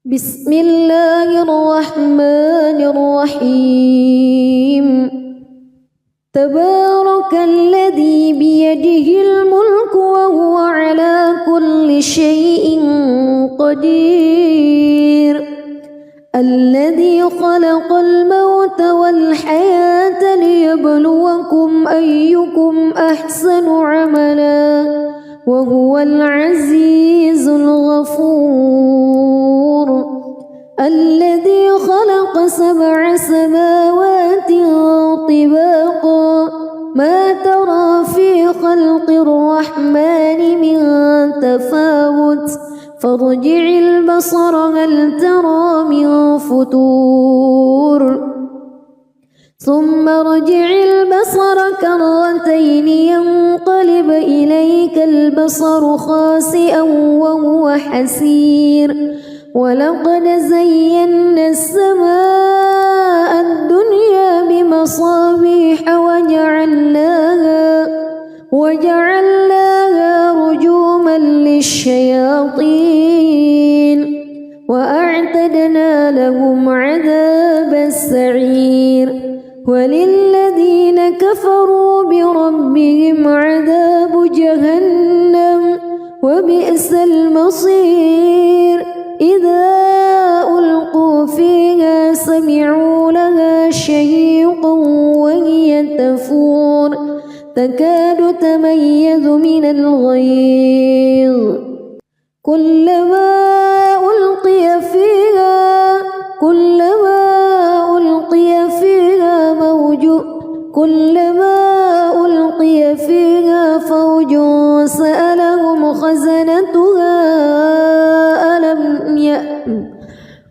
بسم الله الرحمن الرحيم تبارك الذي بيده الملك وهو على كل شيء قدير الذي خلق الموت والحياة ليبلوكم أيكم أحسن عملا وهو العزيز الغفور الذي خلق 7 سماوات طباقا ما ترى في خلق الرحمن من تفاوت فارجع البصر هل ترى من فتور ثم ارجع البصر كرتين ينقلب إليك البصر خاسئا وهو حسير ولقد زينا السماء الدنيا بمصابيح وجعلناها رجوما للشياطين وأعتدنا لهم عذاب السعير وللذين كفروا بربهم عذاب جهنم وبئس المصير إذا ألقوا فيها سمعوا لها شهيقا وهي تفور تكاد تميز من الغيظ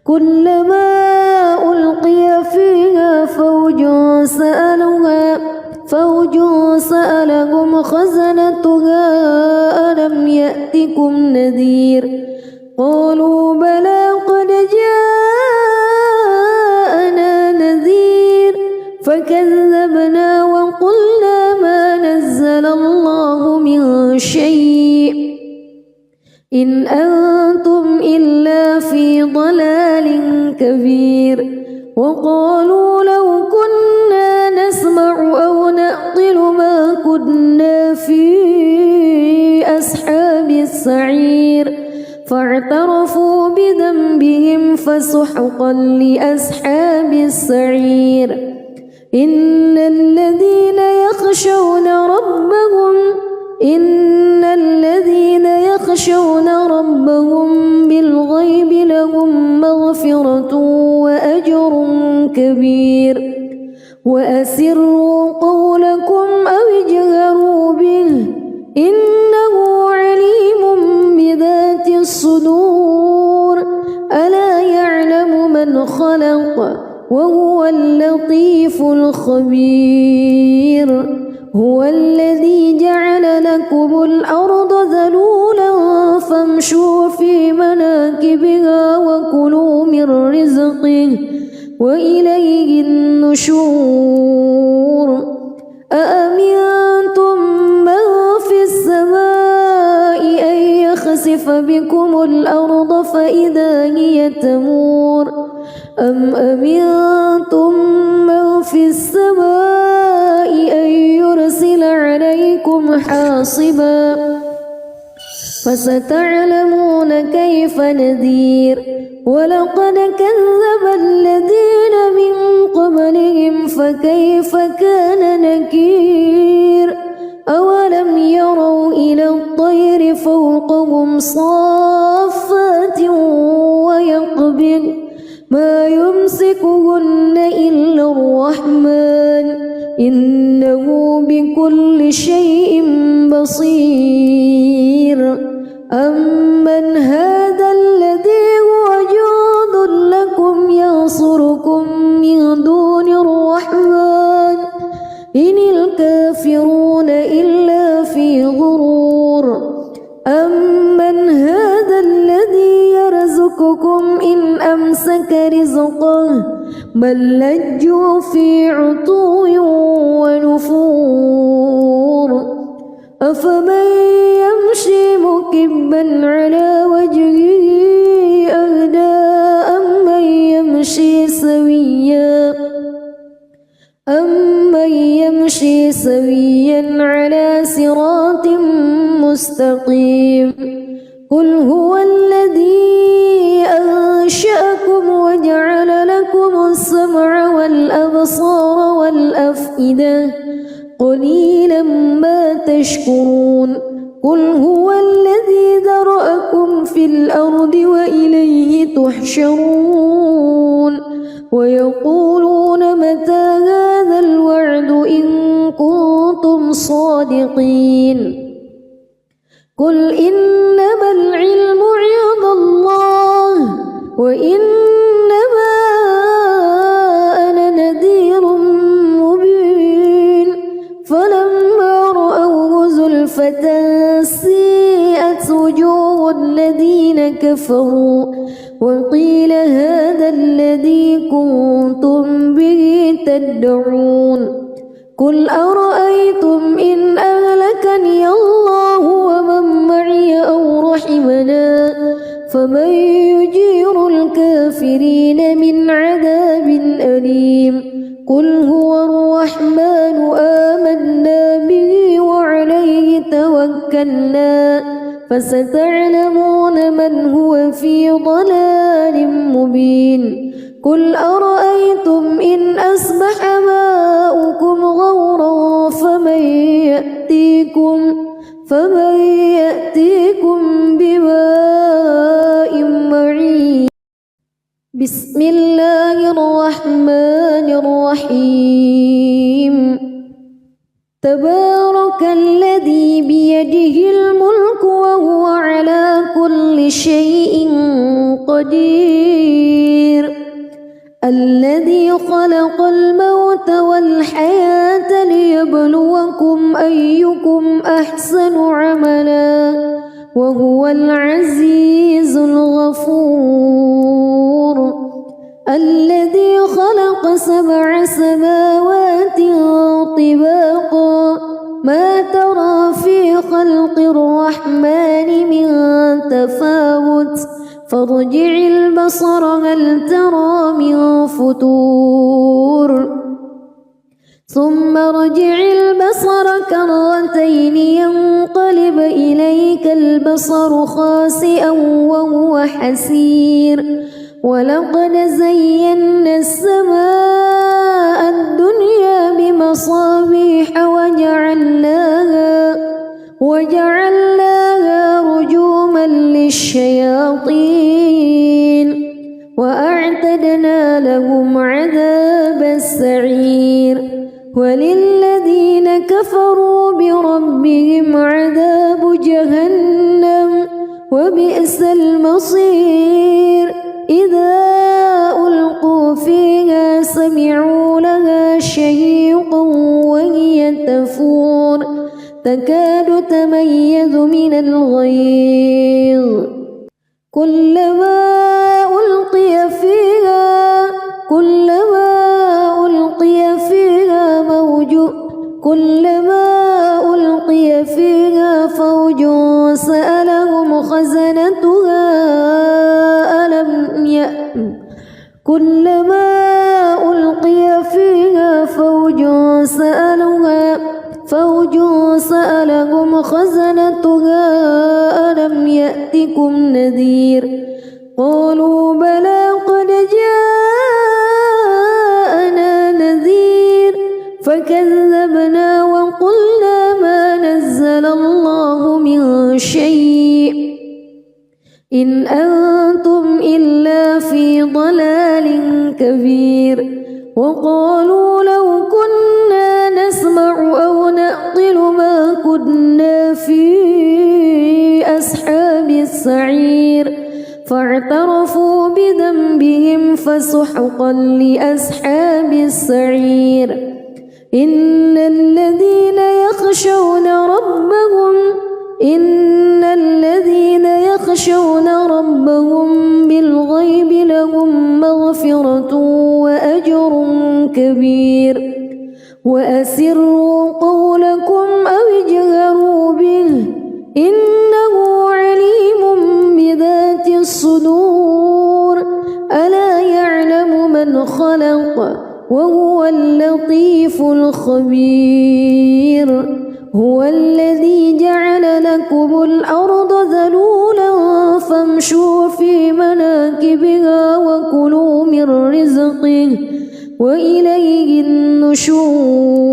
كلما ألقي فيها فوج سألهم خزنتها ألم يأتكم نذير قالوا بلى قد جاءنا نذير فكذبنا وقلنا ما نزل الله من شيء إن أنتم إلا في ضلال كبير وقالوا لو كنا نسمع أو نعقل ما كنا في أصحاب السعير فاعترفوا بذنبهم فسحقا لأصحاب السعير إن الذين يخشون ربهم بالغيب لهم مغفرة وأجر كبير وأسروا قولكم أو اجهروا به إنه عليم بذات الصدور ألا يعلم من خلق وهو اللطيف الخبير هو الذي جعل لكم الأرض ذلولا فامشوا في مناكبها وكلوا من رزقه وإليه النشور أأمنتم من في السماء أن يخسف بكم الأرض فإذا هي تمور أم أمنتم من في السماء أن يرسل عليكم حاصبا فستعلمون كيف نذير ولقد كذب الذين من قبلهم فكيف كان نكير أولم يروا إلى الطير فوقهم صافات ويقبض ما يمسكهن إلا الرحمن إنه بكل شيء بصير أمن هذا الذي هو جند لكم ينصركم من دون الرحمن إن الكافرون إلا في غرور أمن هذا الذي يرزقكم إن أمسك رزقه بل لجوا في عتو ونفور أفمن يمشي مكبا على وجهه أهدى سويا على صراط مستقيم قل هو الذي أنشأكم وجعل لكم السمع والأبصار والأفئدة قليلا ما تشكرون قل هو الذي ذرأكم في الأرض وإليه تحشرون ويقولون متى هذا الوعد إن كنتم صادقين قل إنما العلم عند الله وإنما أنا نذير مبين فلما رأوه زلفة سيئت وجوه الذين كفروا وقيل هذا الذي كنتم به تدعون قل أرأيتم إن أهلكني الله ومن معي أو رحمنا فمن يجير الكافرين من عذاب أليم قل هو الرحمن آمنا به وعليه توكلنا فستعلمون من هو في ضلال مبين قل أرأيتم إن أصبح ماؤكم غورا فمن يأتيكم بماء معين بسم الله الرحمن الرحيم تبارك الذي بيده الملك وهو على كل شيء قدير الذي خلق الموت والحياة ليبلوكم أيكم أحسن عملا وهو العزيز الغفور الذي خلق 7 سماوات طباقا ما ترى في خلق الرحمن من تفاوت فارجع البصر هل ترى من فتور ثم ارجع البصر كرتين ينقلب إليك البصر خاسئا وهو حسير ولقد زينا السماء الدنيا بمصابيح وجعلناها رجوما للشياطين وأعتدنا لهم عذاب السعير وللذين كفروا بربهم عذاب جهنم وبئس المصير إذا ألقوا فيها سمعوا لها شهيقا وهي تفور تكاد تميز من الغيظ كلما ألقي فيها فوج سألهم خزنتها كلما ألقي فيها فوج سألهم خزنتها ألم يأتكم نذير قالوا بلى قد جاءنا نذير فكذبنا وقلنا ما نزل الله من شيء إن أنتم إلا في ضلال كبير وقالوا لو كنا نسمع أو نعقل ما كنا في أصحاب السعير فاعترفوا بذنبهم فسحقا لأصحاب السعير إن الذين يخشون ربهم بالغيب لهم مغفرة وأجر كبير وأسروا قولكم أو اجهروا به إنه عليم بذات الصدور ألا يعلم من خلق وهو اللطيف الخبير هو الذي جعل لكم الأرض ذلولا فامشوا في مناكبها وكلوا من رزقه وإليه النشور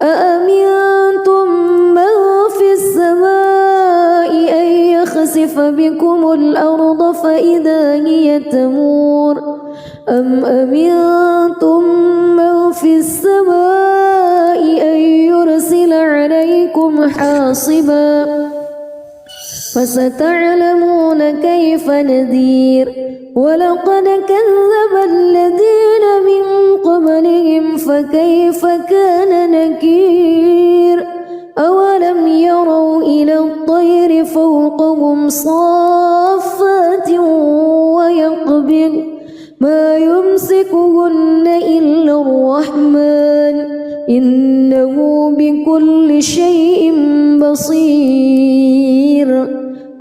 أأمنتم من في السماء أن يخسف بكم الأرض فإذا هي تمور أم أمنتم من في السماء أن يرسل عليكم حاصبا فستعلمون كيف نذير ولقد كذب الذين من قبلهم فكيف كان نكير أولم يروا إلى الطير فوقهم صافات ويقبض ما يمسكهن إلا الرحمن إنه بكل شيء بصير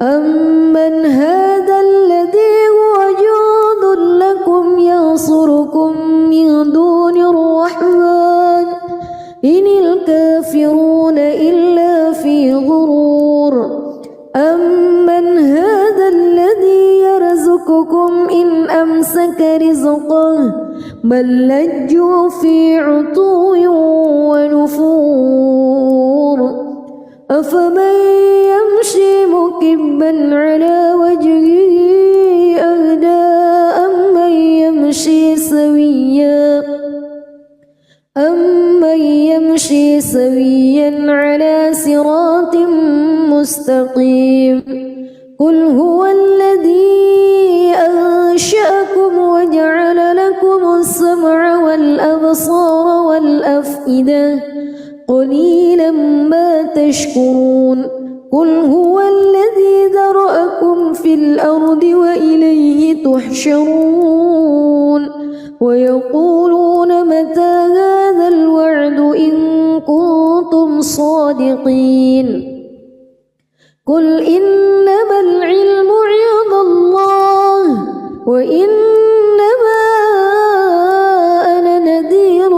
أمن هذا الذي هو جند لكم ينصركم من دون الرحمن إن الكافرون إلا في غرور أمن هذا الذي يرزقكم إن أمسك رزقه بل لجوا في عتو ونفور أفمن يمشي مكبا على وجهه أهدى أمن يمشي سويا على صراط مستقيم قل هو الذي أنشأكم وجعل لكم السمع والأبصار والأفئدة قليلا ما تشكرون قل هو الذي ذرأكم في الأرض وإليه تحشرون ويقولون متى هذا الوعد إن كنتم صادقين قل إنما العلم عند الله وإنما أنا نذير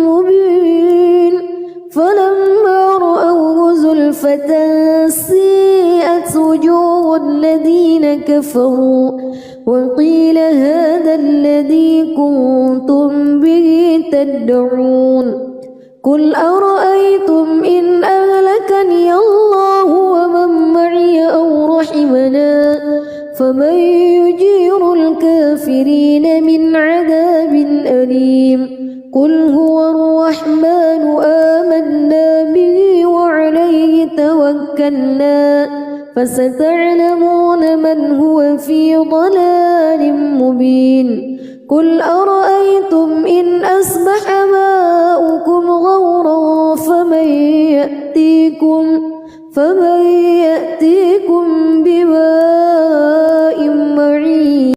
مبين فلما رأوه زلفة سيئت وجوه الذين كفروا وقيل هذا الذي كنتم به تدعون قل أرأيتم إن أهلكني الله ومن معي أو رحمنا فمن يجير الكافرين من عذاب أليم قل هو الرحمن آمنا به وعليه توكلنا فستعلمون من هو في ضلال مبين قل أرأيتم إن أصبح ماؤكم غورا فمن يأتيكم بماء معين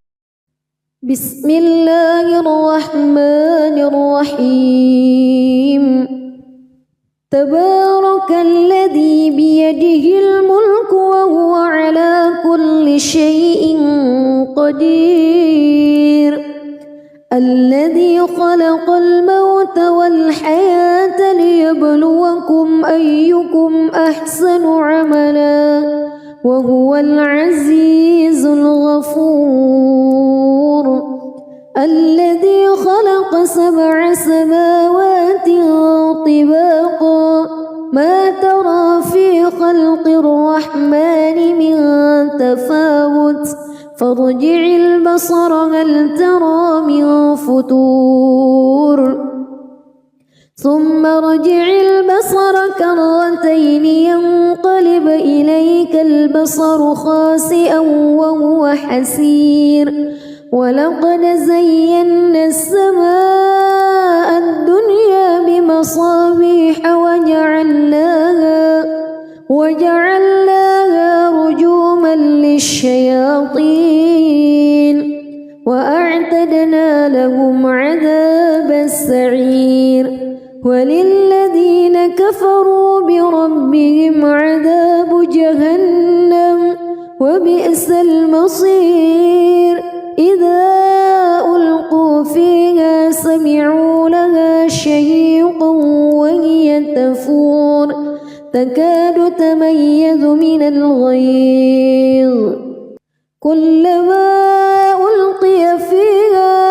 بسم الله الرحمن الرحيم تبارك الذي بيده الملك وهو على كل شيء قدير الذي خلق الموت والحياة ليبلوكم أيكم أحسن عملا وهو العزيز الغفور الذي خلق 7 سماوات طباقا ما ترى في خلق الرحمن من تفاوت فارجع البصر هل ترى من فتور ثم ارجع البصر كرتين ينقلب إليك البصر خاسئا وهو حسير ولقد زينا السماء الدنيا بمصابيح وجعلناها رجوما للشياطين وأعتدنا لهم عذاب السعير وللذين كفروا بربهم عذاب جهنم وبئس المصير إذا ألقوا فيها تكاد تميز من الغيظ كلما ألقي فيها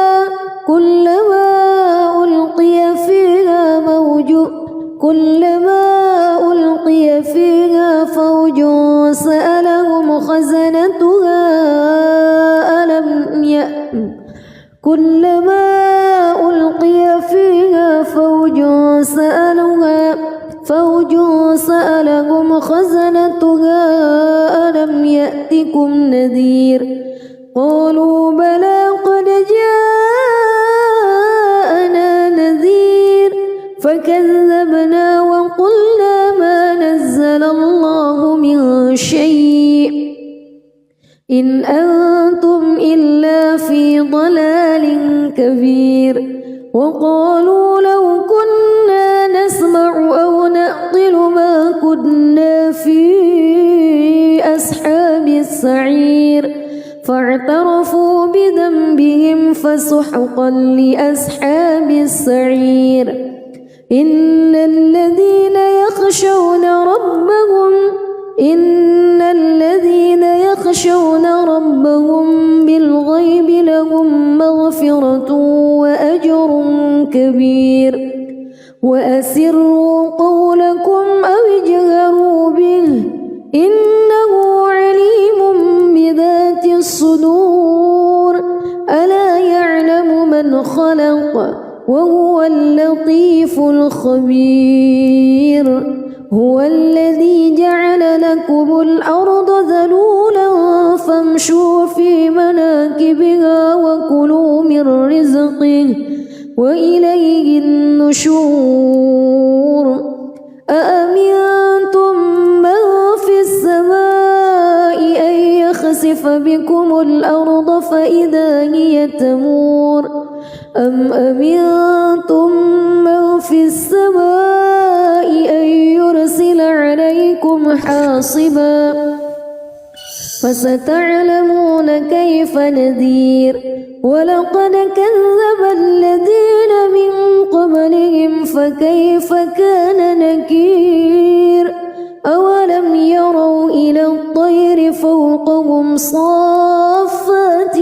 فوج سألهم خزنتها ألم يأتكم نذير قالوا بلى قد جاءنا نذير فكذبنا وقلنا ما نزل الله من شيء إن أنتم إلا في ضلال كبير وقالوا لو كنا نسمع أو نعقل ما كنا في أصحاب السعير فاعترفوا بذنبهم فسحقا لأصحاب السعير إن الذين يخشون ربهم بالغيب لهم مغفرة وأجر كبير وأسروا قولكم أو اجهروا به إنه عليم بذات الصدور ألا يعلم من خلق وهو اللطيف الخبير هو الذي جعل لكم الأرض ذلولا فامشوا في مناكبها وكلوا من رزقه وإليه النشور أأمنتم من في السماء أن يخسف بكم الأرض فإذا هي تمور أم أمنتم من في السماء أن يرسل عليكم حاصبا فستعلمون كيف نذير ولقد كذب الذين من قبلهم فكيف كان نكير أولم يروا إلى الطير فوقهم صافات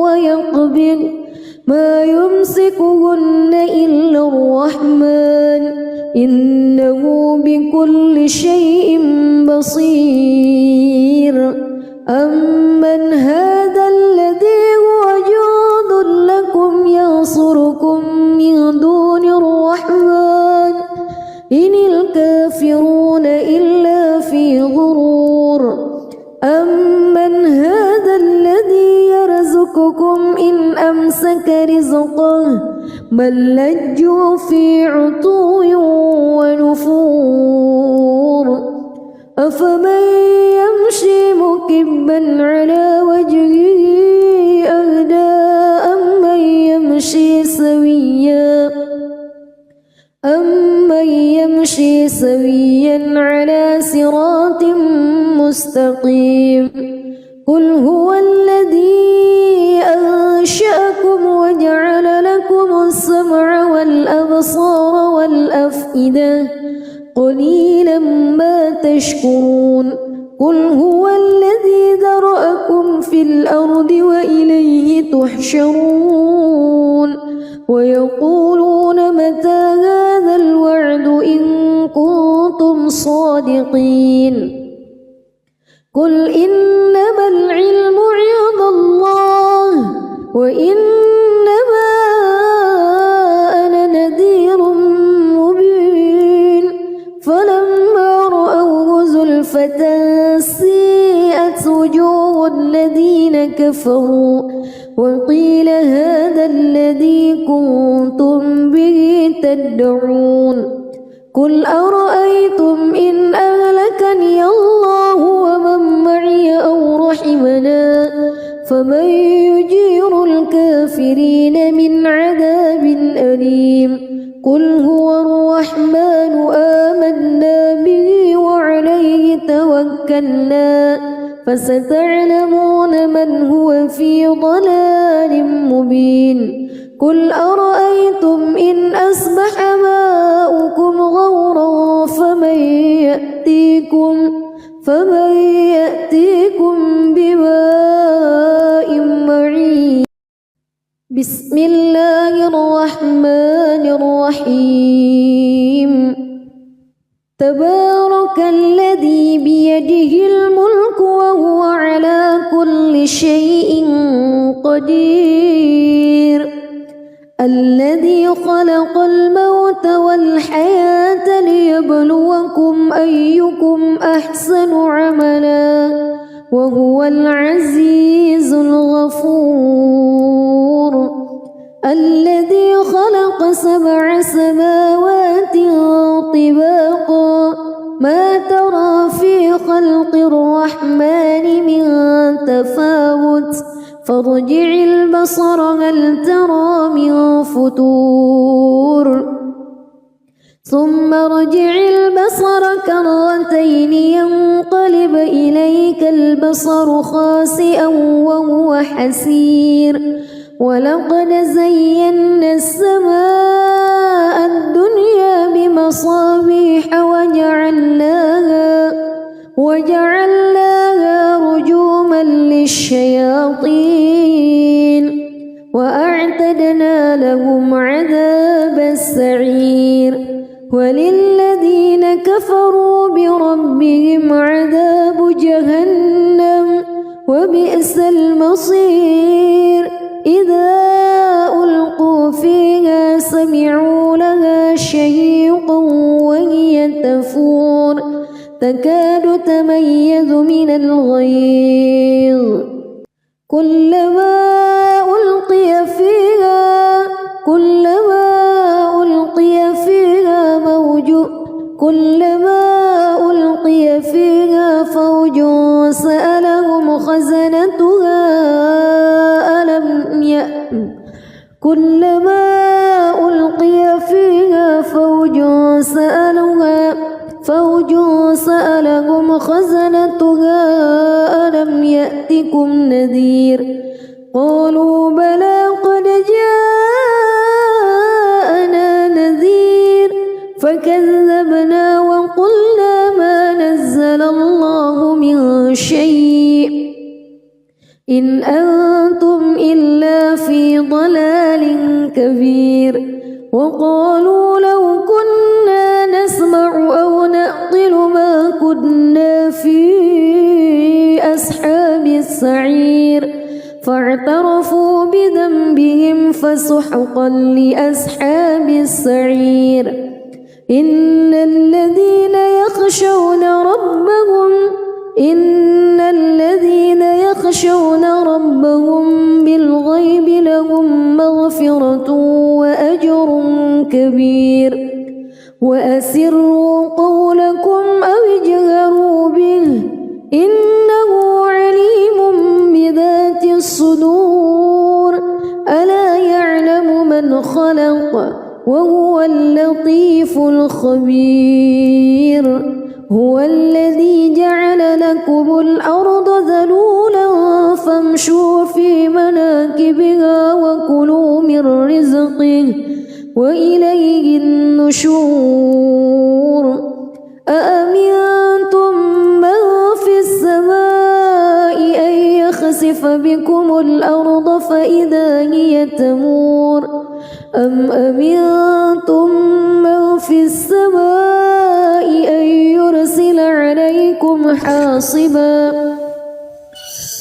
ويقبض ما يمسكهن إلا الرحمن إنه بكل شيء بصير أمن هذا الذي هو جند لكم ينصركم من دون الرحمن إن الكافرون إلا في غرور أمن هذا الذي يرزقكم إن أمسك رزقه بل لجوا في عتو ونفور أفمن يمشي مكبا على وجهه أهدى أمن يمشي سويا على صراط مستقيم قل هو الذي أنشأكم وجعل لكم السمع والأبصار والأفئدة قليلا ما تشكرون قل هو الذي ذرأكم في الأرض وإليه تحشرون ويقولون متى هذا الوعد إن كنتم صادقين قل إنما العلم عند الله وإنما أنا نذير مبين فلما رأوه زلفة سيئت وجوه الذين كفروا وقيل هذا الذي كنتم به تدعون قل أرأيتم إن أهلكني الله ومن معي أو رحمنا فمن يجير الكافرين من عذاب أليم قل هو الرحمن آمنا به وعليه توكلنا فستعلمون من هو في ضلال مبين قل أرأيتم إن أصبح ماؤكم غورا فمن يأتيكم بماء معين. بسم الله الرحمن الرحيم. تبارك الذي بيده الملك وهو على كل شيء قدير. الذي خلق الموت والحياة ليبلوكم أيكم أحسن عملا وهو العزيز الغفور. الذي خلق 7 سماوات طباقا ما ترى في خلق الرحمن من تفاوت فارجع البصر هل ترى من فتور ثم ارجع البصر كرتين ينقلب إليك البصر خاسئا وهو حسير. ولقد زينا السماء الدنيا بمصابيح وجعلناها رجوما للشياطين وأعتدنا لهم عذاب السعير. وللذين كفروا بربهم عذاب جهنم وبئس المصير. إذا ألقوا فيها سمعوا لها شهيقا وهي تفور تكاد تميز من الغيظ. كلما ألقي فيها فوج سألهم خزنتها ألم يأتكم نذير. قالوا بلى قد جاءنا نذير فكذبنا وقلنا ما نزل الله من شيء إن أنتم إلا في ضلال كبير. وقالوا لو كنا نسمع أو نعقل ما كنا في أصحاب السعير فاعترفوا بذنبهم فسحقا لأصحاب السعير. إن الذين يخشون ربهم بالغيب لهم مغفرة وأجر كبير. وأسروا قولكم أو اجهروا به إنه عليم بذات الصدور. ألا يعلم من خلق وهو اللطيف الخبير. هو الذي جعل لكم الأرض ذلولا فامشوا في مناكبها وكلوا من رزقه وإليه النشور. أأمنتم من في السماء أن يخسف بكم الأرض فإذا هي تمور أم أمنتم من في السماء أن يرسل عليكم حاصبا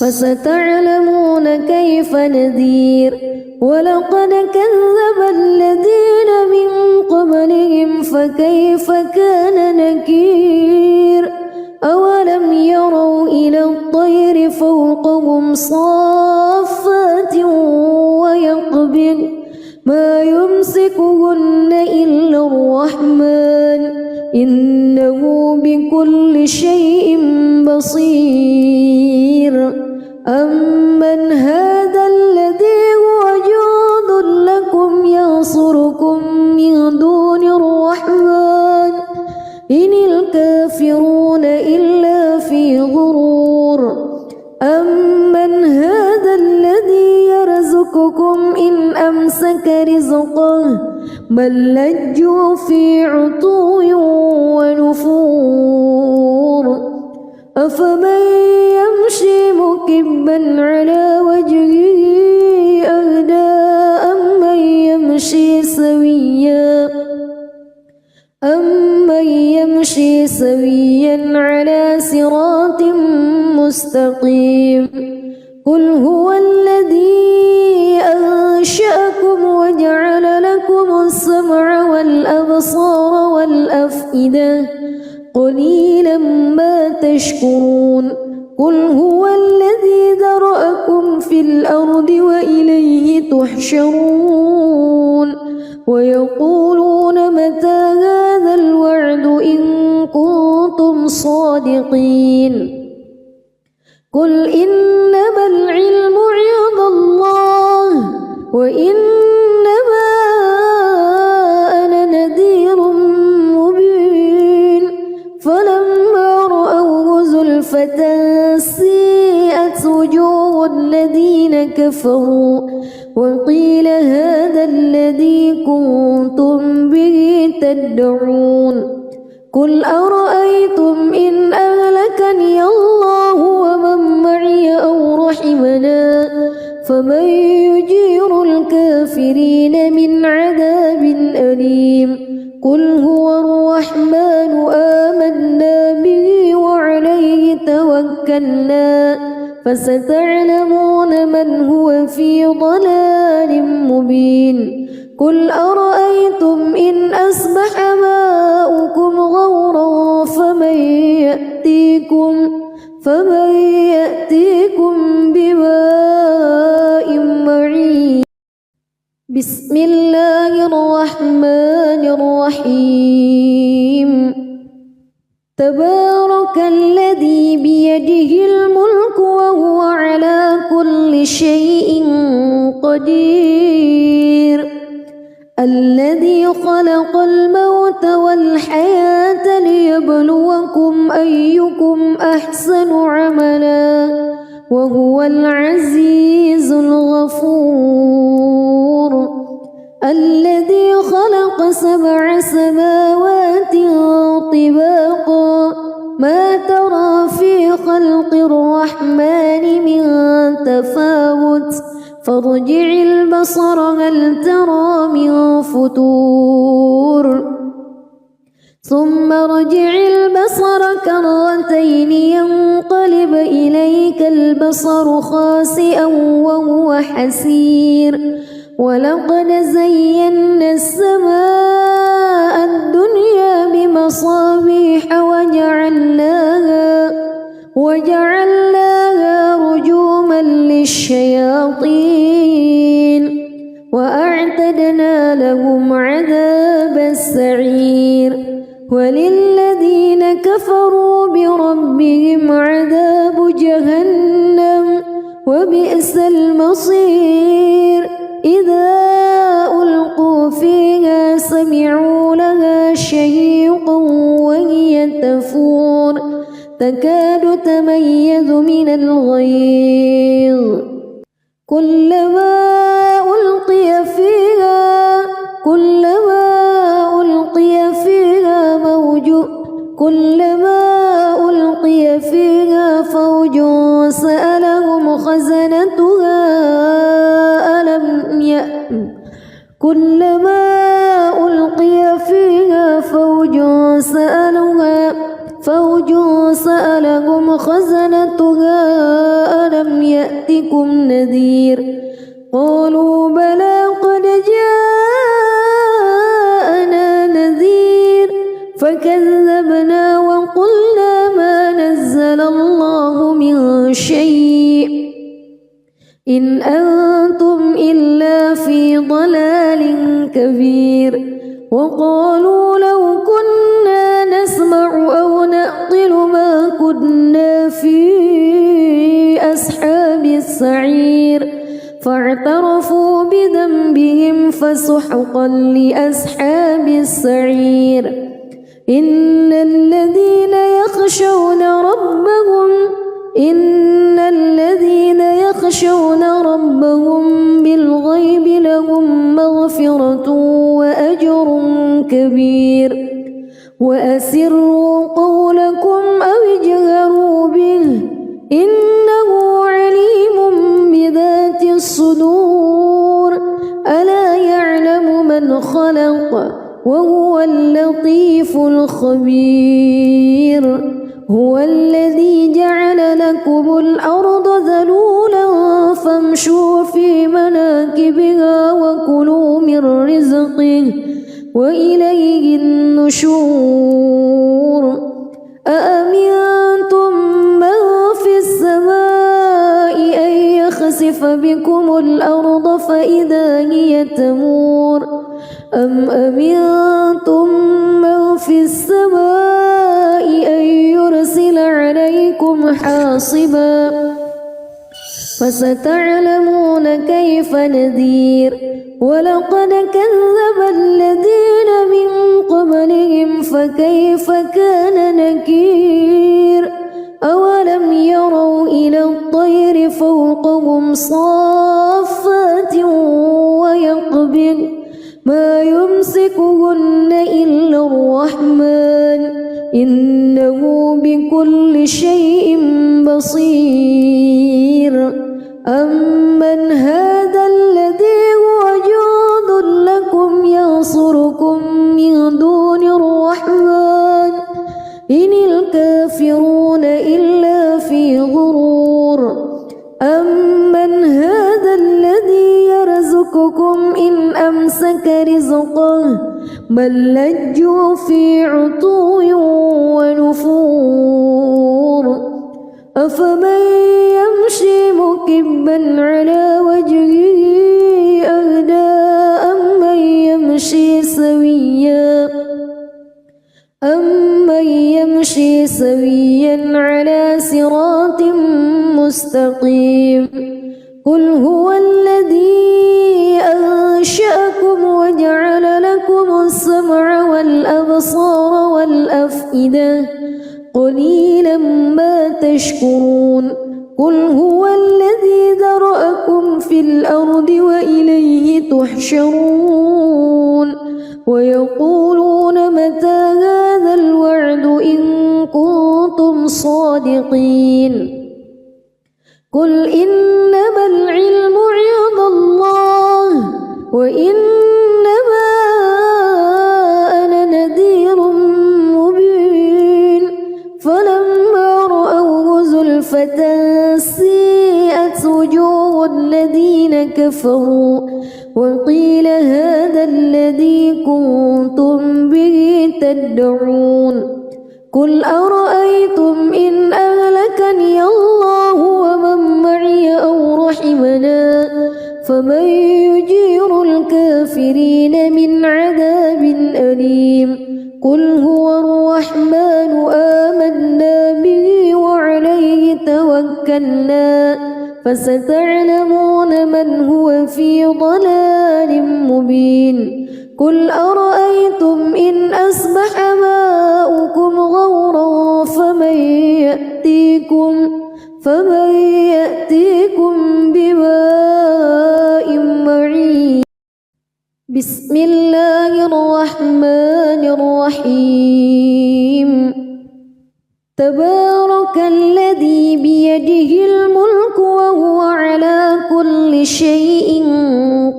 فستعلمون كيف نذير. ولقد كذب الذين من قبلهم فكيف كان نكير. أولم يروا إلى الطير فوقهم صافات ويقبض ما يمسكهن إلا الرحمن إنه بكل شيء بصير. أمن هذا الذي هو جند لكم ينصركم من دون الرحمن إن الكافرون إلا في غرور. أمن هذا الذي يرزقكم إن أمسك رزقه بل لجوا في عتو ونفور أفمن يمشي مكبا على وجهه أهدى أمن يمشي سويا على صراط مستقيم قل هو الذي أنشأكم وجعل لكم السمع والأبصار والأفئدة قليلا ما تشكرون قل هو الذي ذرأكم في الأرض وإليه تحشرون ويقولون متى هذا الوعد إن كنتم صادقين قل إنما العلم عند الله وإنما أنا نذير مبين فلما رأوه زلفة سيئت وجوه الذين كفروا وقيل هذا الذي كنتم به تدعون قل أرأيتم إن أهلكني الله ومن معي أو رحمنا فمن يجير الكافرين من عذاب أليم قل هو الرحمن آمنا به وعليه توكلنا فستعلمون من هو في ضلال مبين قل أرأيتم إن أصبح ماؤكم غورا فمن يأتيكم بماء معين بسم الله الرحمن الرحيم تبارك الذي بيده الملك وهو على كل شيء قدير الذي خلق الموت والحياة ليبلوكم أيكم أحسن عملا وهو العزيز الغفور الذي خلق 7 سماوات طباقا ما ترى في خلق الرحمن من تفاوت فارجع البصر هل ترى من فتور ثم ارجع البصر كرتين ينقلب إليك البصر خاسئا وهو حسير ولقد زينا السماء الدنيا بمصابيح وجعلناها رجوما للشياطين وأعتدنا لهم عذاب السعير وللذين كفروا بربهم عذاب جهنم وبئس المصير إذا ألقوا فيها سمعوا لها شهيقا وهي تفور تكاد تميز من الغيظ كلما ألقي فيها فوج سألهم خزنتها ألم يأتكم نذير قالوا بلى قد جاءنا نذير فكذبنا وقلنا ما نزل الله من شيء إن أنتم إلا في ضلال كبير وقالوا لو كنا نسمع أو نعقل ما كنا في أصحاب السعير فاعترفوا بذنبهم فسحقا لأصحاب السعير إن الذين يخشون ربهم بالغيب لهم كبير وأسروا قولكم أو اجهروا به إنه عليم بذات الصدور ألا يعلم من خلق وهو اللطيف الخبير هو الذي جعل لكم الأرض ذلولا فامشوا في مناكبها وكلوا من رزقه وإليه النشور أأمنتم من في السماء أن يخسف بكم الأرض فإذا هي تمور أم أمنتم من في السماء أن يرسل عليكم حاصبا فستعلمون كيف نذير ولقد كذب الذين من قبلهم فكيف كان نكير أولم يروا إلى الطير فوقهم صافات ويقبض ما يمسكهن إلا الرحمن إنه بكل شيء بصير أمن هذا الذي هو جند لكم ينصركم من دون الرحمن إن الكافرون إلا في غرور أمن هذا الذي يرزقكم إن أمسك رزقه بل لجوا في عتو ونفور أفمن يمشي مكبا على وجهه أهدى أمن يمشي سويا على صراط مستقيم قل هو الذي أنشأكم وجعل لكم السمع والأبصار والأفئدة قليلا ما تشكرون قل هو الذي ذرأكم في الأرض وإليه تحشرون ويقولون متى هذا الوعد إن كنتم صادقين قل إنما العلم عند الله وإنما أنا نذير مبين فلما رأوه زلفة سيئت وجوه الذين كفروا وقيل هذا الذي كنتم به تدعون قل أرأيتم إن أهلكني الله ومن معي أو رحمنا فمن يجير الكافرين من عذاب أليم قل هو الرحمن آمنا به وعليه توكلنا فستعلمون من هو في ضلال مبين قل أرأيتم إن أصبح ماؤكم غورا فمن يأتيكم بماء معين بسم الله الرحمن الرحيم تبارك الذي بيده الملك وهو على كل شيء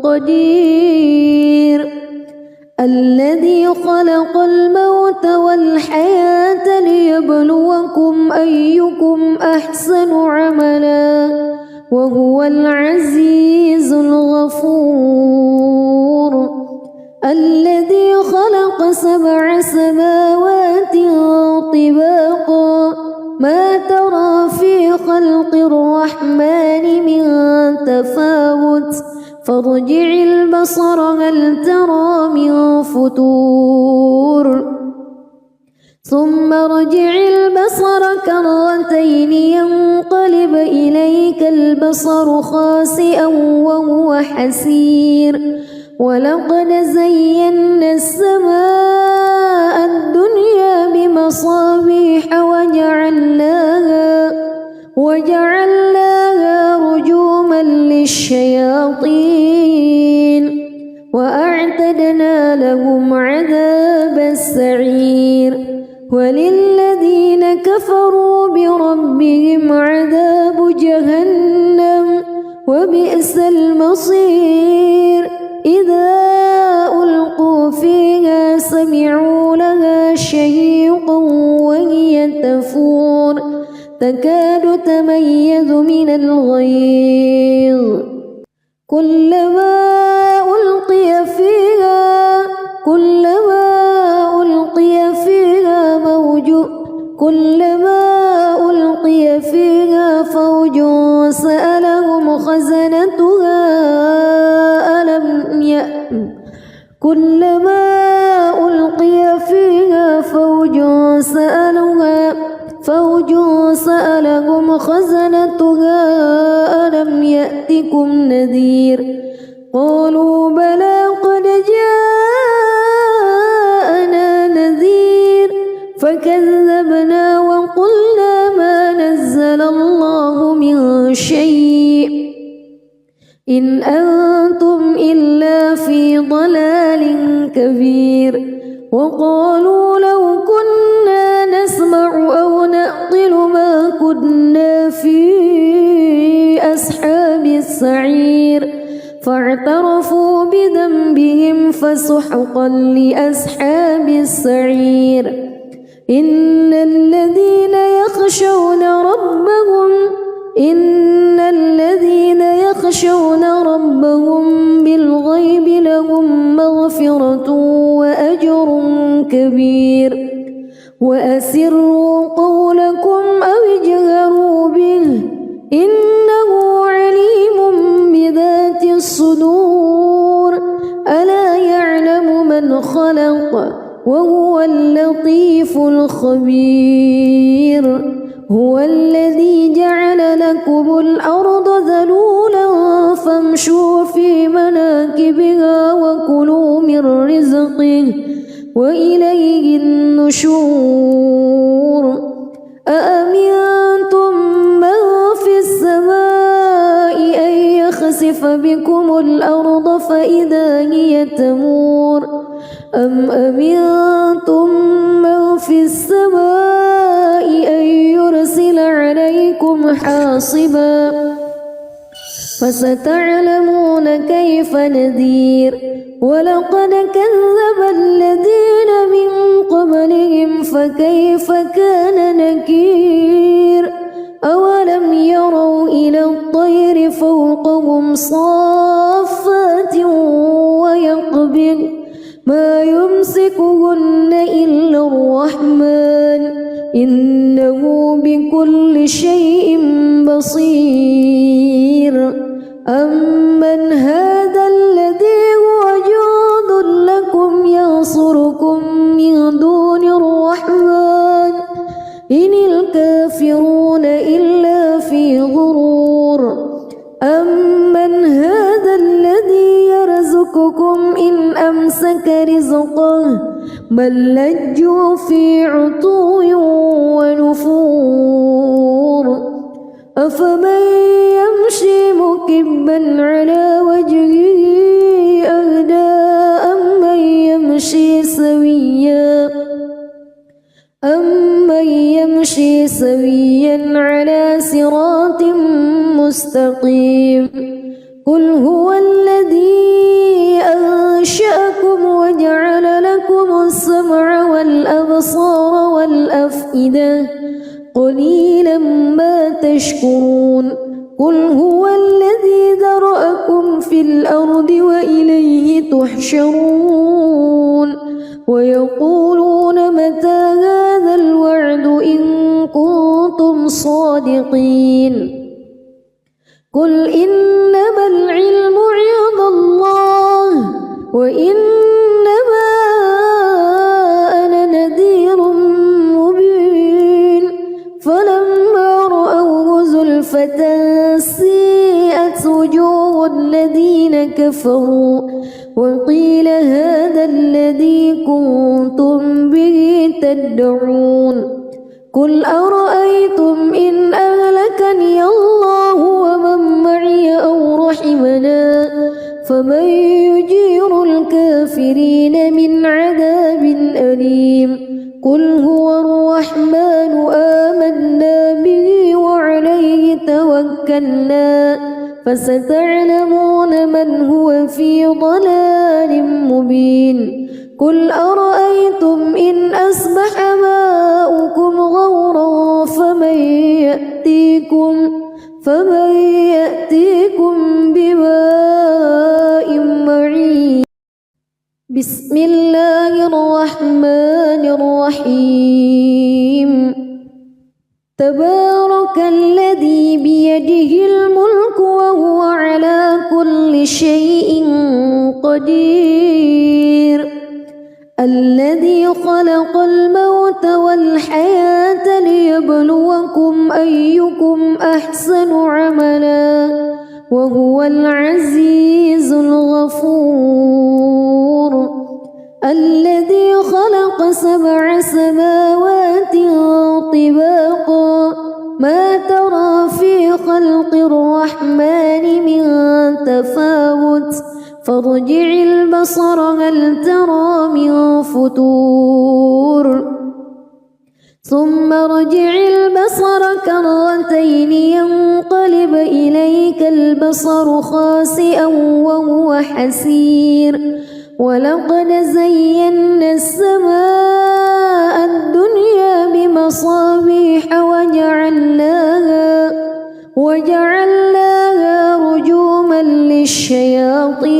قدير الذي خلق الموت والحياة ليبلوكم أيكم أحسن عملا وهو العزيز الغفور الذي خلق 7 سماوات طباقا ما ترى في خلق الرحمن من تفاوت فارجع البصر هل ترى من فتور ثم ارجع البصر كرتين ينقلب إليك البصر خاسئا وهو حسير ولقد زينا السماء الدنيا بمصابيح وجعلناها رجوما للشياطين وأعتدنا لهم عذاب السعير وللذين كفروا بربهم عذاب جهنم وبئس المصير إذا ألقوا فيها سمعوا لها شهيقا وهي تفور تكاد تميز من الغيظ كلما ألقي فيها فوج سألهم خزنتها ألم يأتكم نذير قالوا بلى قد جاءنا نذير فكذبنا وقلنا ما نزل الله من شيء إن أنتم إلا في ضلال كبير وقالوا لو كنا نسمع أو نعقل ما كنا في أصحاب السعير فاعترفوا بذنبهم فسحقا لأصحاب السعير إن الذين يخشون ربهم بالغيب لهم مغفرة وأجر كبير وأسروا قولكم أو اجهروا به إنه عليم بذات الصدور ألا يعلم من خلق وهو اللطيف الخبير هو الذي جعل لكم الأرض ذلولا فامشوا في مناكبها وكلوا من رزقه وإليه النشور أأمنتم من في السماء أن يخسف بكم الأرض فإذا هي تمور أم أمنتم من في السماء أن يرسل عليكم حاصبا فستعلمون كيف نذير ولقد كذب الذين من قبلهم فكيف كان نكير أولم يروا إلى الطير فوقهم صافات ويقبض ما يمسكهن إلا الرحمن إنه بكل شيء بصير أمن هذا الذي هو جند لكم ينصركم من دون الرحمن إن الكافرون إلا في غرور أمن هذا الذي يرزقكم إن أمسك رزقه بل لجوا في عتو ونفور أفمن يمشي مكبا على وجهه أهدى أمن يمشي سويا على صراط مستقيم قل هو الذي أنشأكم وجعل لكم السمع والأبصار والأفئدة قليلا ما تشكرون قل هو الذي ذرأكم في الأرض وإليه تحشرون ويقولون متى هذا الوعد إن كنتم صادقين قل إنما العلم عند الله وإنما أنا نذير مبين فلما رأوه زلفة سيئت وجوه الذين كفروا وقيل هذا الذي كنتم به تدعون قل أرأيتم إن أهلكني الله ومن معي أو رحمنا فمن يجير الكافرين من عذاب أليم قل هو الرحمن آمنا به وعليه توكلنا فستعلمون من هو في ضلال مبين قل أرأيتم إن أصبح ماؤكم غورا فمن يأتيكم بماء معين بسم الله الرحمن الرحيم تبارك الذي بيده الملك وهو على كل شيء قدير الذي خلق الموت والحياة ليبلوكم أيكم أحسن عملا وهو العزيز الغفور الذي خلق 7 سماوات طباقا ما ترى في خلق الرحمن من تفاوت فارجع البصر هل ترى من فتور ثم ارجع البصر كرتين ينقلب إليك البصر خاسئا وهو حسير ولقد زينا السماء الدنيا بمصابيح وجعلناها رجوما للشياطين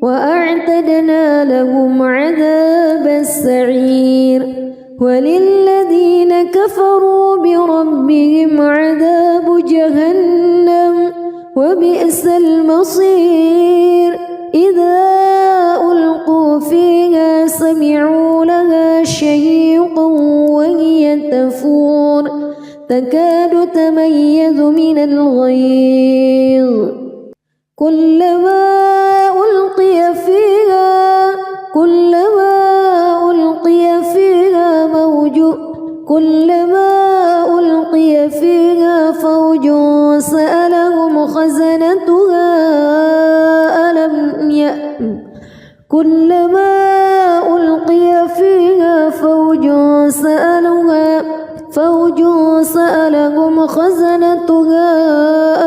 وأعتدنا لهم عذاب السعير وللذين كفروا بربهم عذاب جهنم وبئس المصير إذا ألقوا فيها سمعوا لها شهيقا وهي تفور تكاد تميز من الغيظ كلما ألقي فيها فوج سألهم خزنتها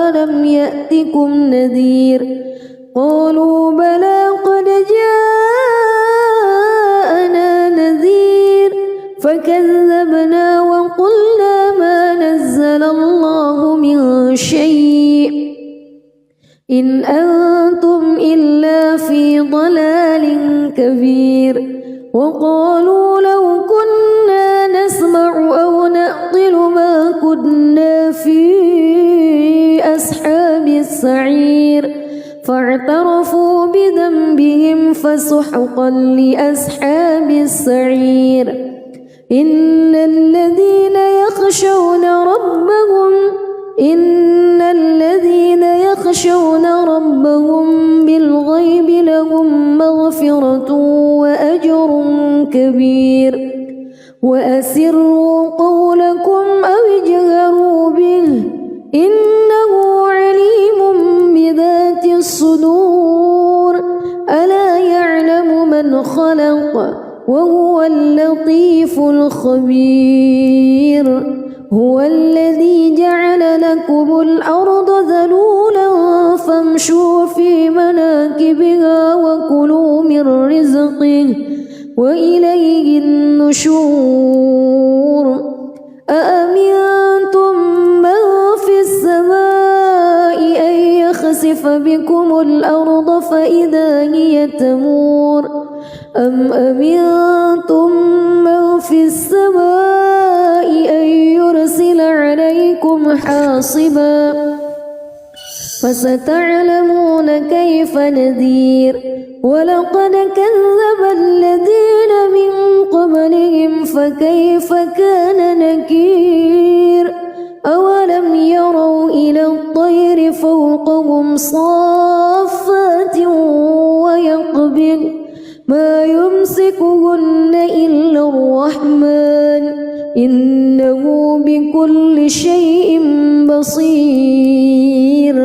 ألم يأتكم نذير قالوا بلى قد جاءنا نذير فكذبنا وقلنا ما نزل الله من شيء إن أنتم إلا في ضلال كبير وقالوا لو كنا نسمع أو نعقل ما كنا في أصحاب السعير فاعترفوا بذنبهم فسحقا لأصحاب السعير إن الذين يخشون ربهم بالغيب لهم مغفرة وأجر كبير وأسروا قولكم أو اجهروا به إنه عليم بذات الصدور ألا يعلم من خلق وهو اللطيف الخبير هو الذي جعل لكم الأرض ذلولا فامشوا في مناكبها وكلوا من رزقه وإليه النشور أأمنتم من في السماء أن يخسف بكم الأرض فإذا هي تمور أم أمنتم من في السماء أن يرسل عليكم حاصبا فستعلمون كيف نذير ولقد كذب الذين من قبلهم فكيف كان نكير أولم يروا إلى الطير فوقهم صافات ويقبض ما يمسكهن إلا الرحمن إنه بكل شيء بصير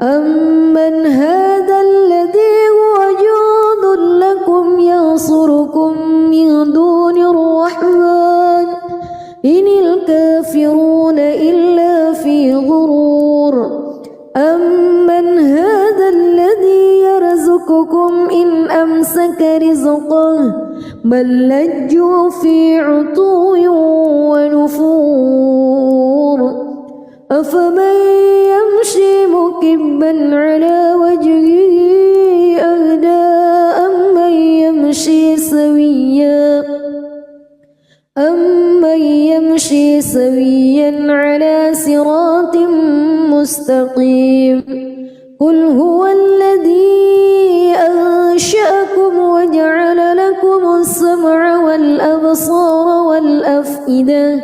أمن هذا الذي هو جند أمن هذا الذي يرزقكم إن أمسك رزقه بل لجوا في عتو ونفور أفمن يمشي مكبا على وجهه أهدى أمن يمشي سويا على صراط مستقيم قل هو الذي أنشأكم وجعل لكم السمع والأبصار والأفئدة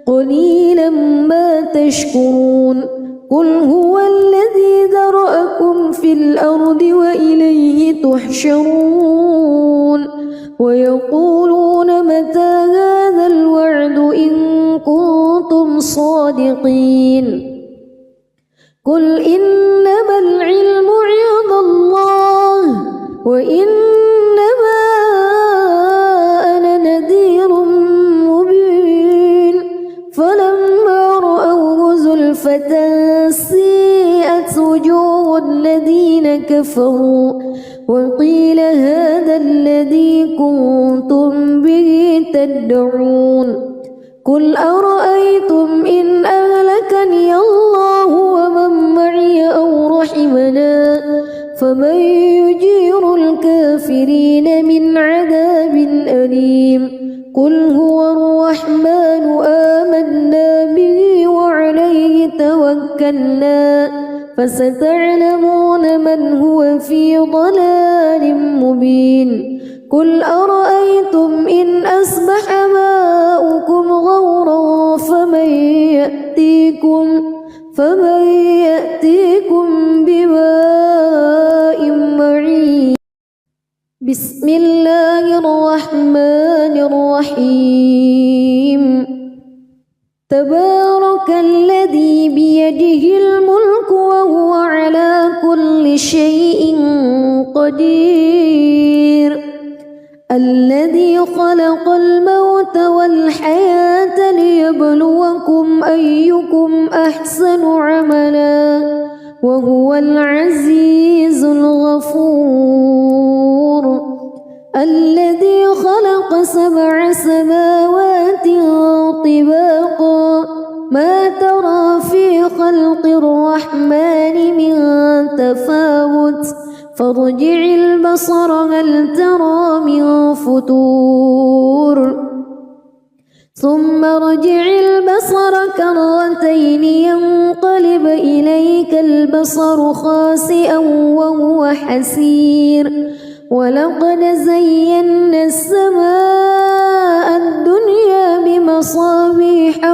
قليلا ما تشكرون قل هو الذي ذرأكم في الأرض وإليه تحشرون ويقولون متى هذا الوعد إن كنتم صادقين قل إنما العلم عند الله وإنما أنا نذير مبين فلما رأوه زلفة سيئت وجوه الذين كفروا وقيل هذا الذي كنتم به تدعون قل أرأيتم إن أهلكني الله ومن معي أو رحمنا فمن يجير الكافرين من عذاب أليم قل هو الرحمن آمنا به وعليه توكلنا فستعلمون من هو في ضلال مبين قل أرأيتم إن أصبح ماؤكم غورا فمن يأتيكم بماء معين بسم الله الرحمن الرحيم تبارك الذي بيده الملك وهو على كل شيء قدير الذي خلق الموت والحياة ليبلوكم أيكم أحسن عملا وهو العزيز الغفور الذي خلق 7 سماوات طباقا ما ترى في خلق الرحمن من تفاوت فارجع البصر هل ترى من فتور ثم ارجع البصر كرتين ينقلب إليك البصر خاسئا وهو حسير ولقد زينا السماء الدنيا بمصابيح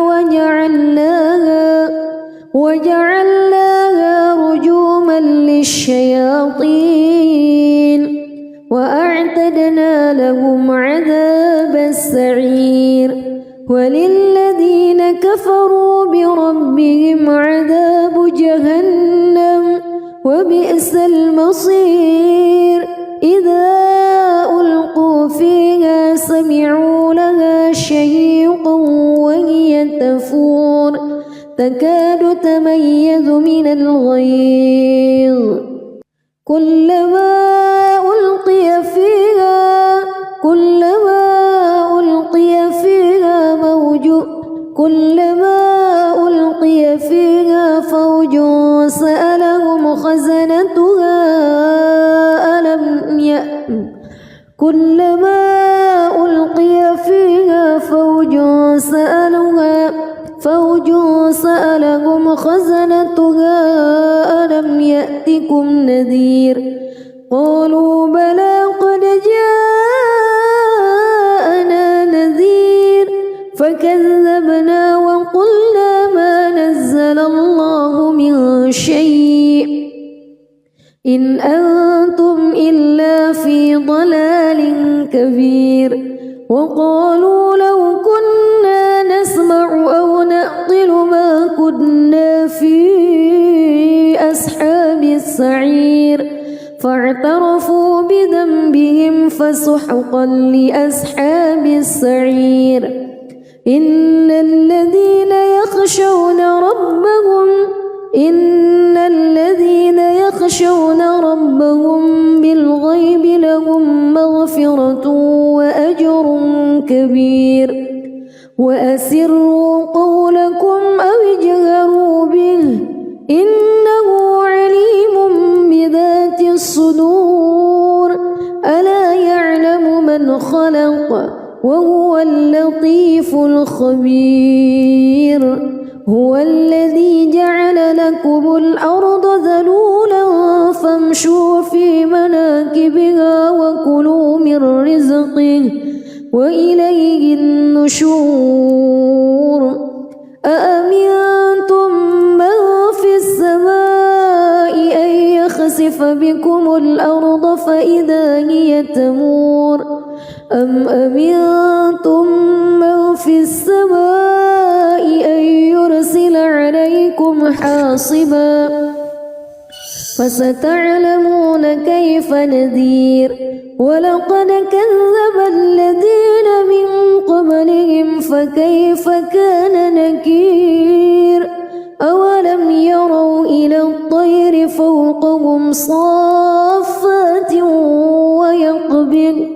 وجعلناها رجوما للشياطين وأعتدنا لهم عذاب السعير وللذين كفروا بربهم عذاب جهنم وبئس المصير إذا ألقوا فيها سمعوا لها شهيقا وهي تفور تكاد تميز من الغيظ كلما ألقي فيها فوج سألهم خزنتها ألم يأتكم نذير قالوا بلى قد جاءنا نذير فكذبنا وقلنا ما نزل الله من شيء إن أنتم إلا في ضلال كبير وقالوا لو كنا نسمع أو نعقل ما كنا في أصحاب السعير فاعترفوا بذنبهم فسحقا لأصحاب السعير إن الذين يخشون ربهم إن الذين يخشون ربهم بالغيب لهم مغفرة وأجر كبير وأسروا قولكم أو اجهروا به إنه عليم بذات الصدور ألا يعلم من خلق وهو اللطيف الخبير هو الذي جعل لكم الأرض ذلولا فامشوا في مناكبها وكلوا من رزقه وإليه النشور أأمنتم من في السماء أن يخسف بكم الأرض فإذا هي تمور أم أمنتم من في السماء أن يرسل عليكم حاصبا فستعلمون كيف نذير ولقد كذب الذين من قبلهم فكيف كان نكير أولم يروا إلى الطير فوقهم صافات ويقبض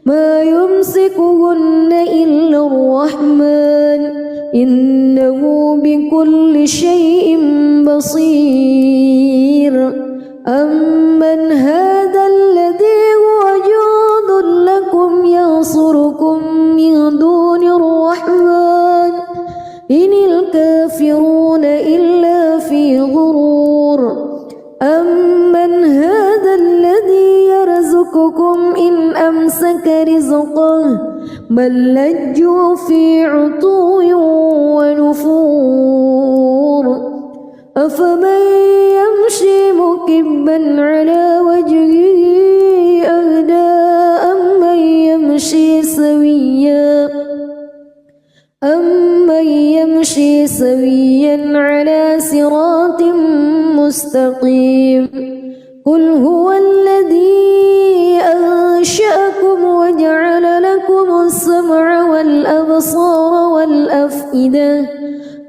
ما يمسكهن إلا الرحمن إنه بكل شيء بصير أمن هذا الذي هو جند لكم ينصركم من دون الرحمن إن الكافرون إلا في غرور أمن هذا الذي يرزقكم إن أمسك رزقه بل لجوا في عتو ونفور أفمن يمشي مكبا على وجهه أهدى أمن يمشي سويا على صراط مستقيم قل هو الذي أنشأكم وجعل لكم السمع والأبصار والأفئدة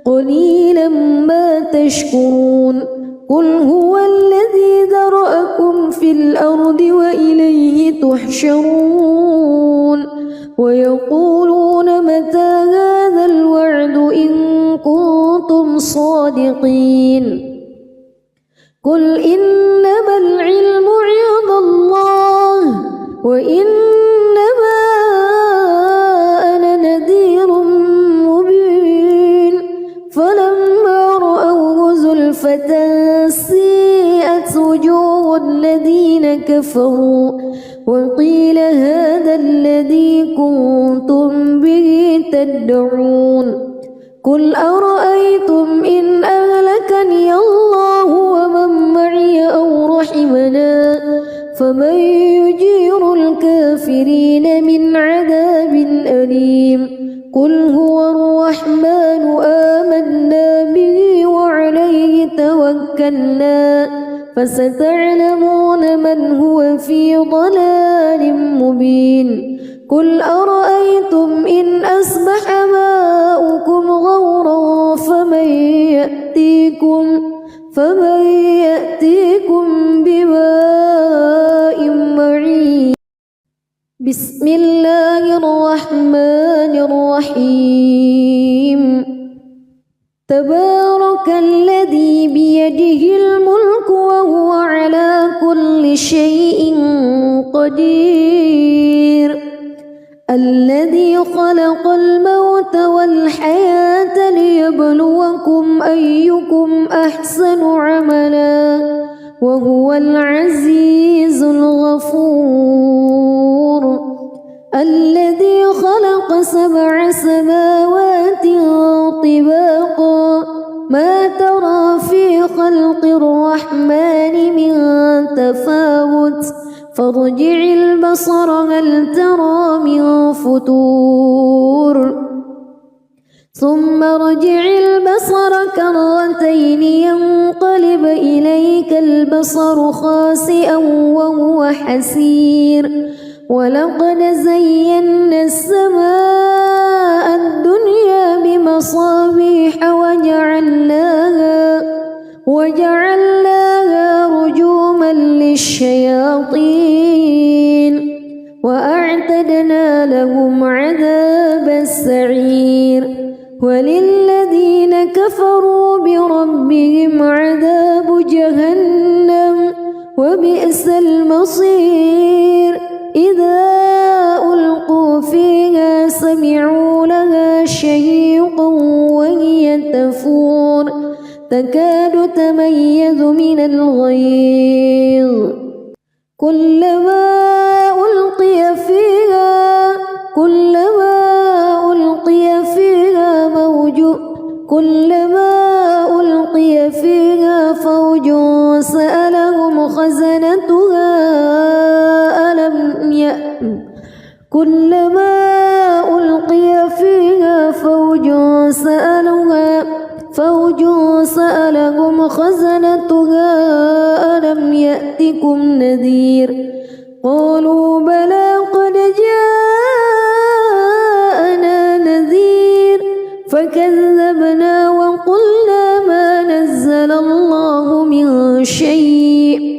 قليلا ما تشكرون قل هو الذي ذرأكم في الأرض وإليه تحشرون ويقولون متى هذا الوعد إن كنتم صادقين قل إنما العلم عند الله وإنما أنا نذير مبين فلما رأوه زلفة سيئت وجوه الذين كفروا وقيل هذا الذي كنتم به تدعون قل أرأيتم إن أهلكني الله ومن معي أو رحمنا فمن يجير الكافرين من عذاب أليم قل هو الرحمن آمنا به وعليه توكلنا فستعلمون من هو في ضلال مبين قل أرأيتم إن أصبح ماؤكم غورا فمن يأتيكم بماء معين بسم الله الرحمن الرحيم تبارك الذي بيده الملك وهو على كل شيء قدير الذي خلق الموت والحياة ليبلوكم أيكم أحسن عملا وهو العزيز الغفور الذي خلق 7 سماوات طباقا ما ترى في خلق الرحمن من تفاوت فارجع البصر هل ترى من فتور ثم ارجع البصر كرتين ينقلب إليك البصر خاسئا وهو حسير ولقد زينا السماء الدنيا بمصابيح وجعلناها رجوما للشياطين وأعتدنا لهم عذاب السعير وللذين كفروا بربهم عذاب جهنم وبئس المصير إذا ألقوا فيها سمعوا لها شهيقا وهي تفور تكاد تميز من الغيظ كلما ألقي فيها فوج سألهم خزنتها ألم يأتكم نذير قالوا بلى قد جاءنا نذير فكذبنا وقلنا ما نزل الله من شيء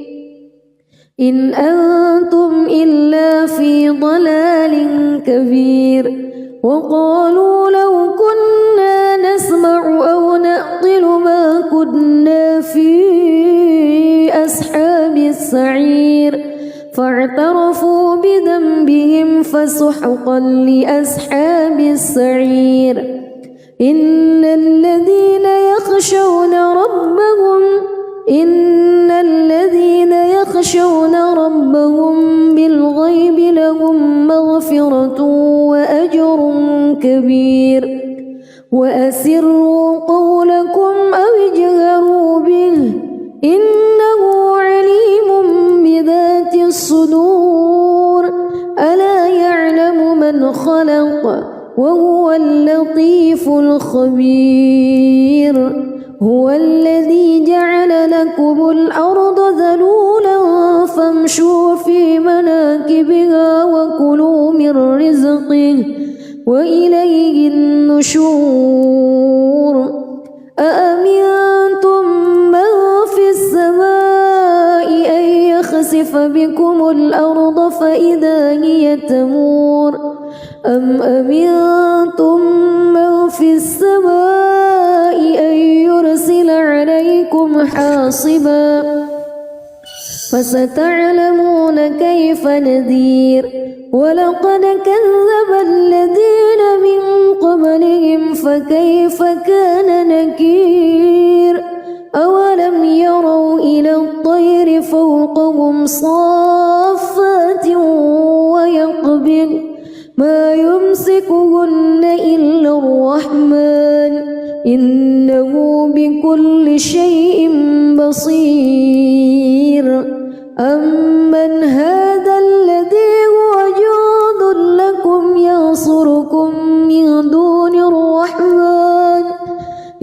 إن أنتم إلا في ضلال كبير وقالوا لو كنا نسمع أو نعقل ما كنا في أصحاب السعير فاعترفوا بذنبهم فسحقا لأصحاب السعير إن الذين يخشون ربهم بالغيب لهم مغفرة وأجر كبير وأسروا قولكم أو اجهروا به إنه عليم بذات الصدور ألا يعلم من خلق وهو اللطيف الخبير هو الذي جعل لكم الأرض ذلولا فامشوا في مناكبها وكلوا من رزقه وإليه النشور أأمنتم من في السماء أن يخسف بكم الأرض فإذا هي تمور أم أمنتم من في السماء أن يرسل عليكم حاصبا فستعلمون كيف نذير ولقد كذب الذين من قبلهم فكيف كان نكير أولم يروا إلى الطير فوقهم صافات ويقبض ما يمسكهن إلا الرحمن إنه بكل شيء بصير أمن هذا الذي هو جند لكم ينصركم من دون الرحمن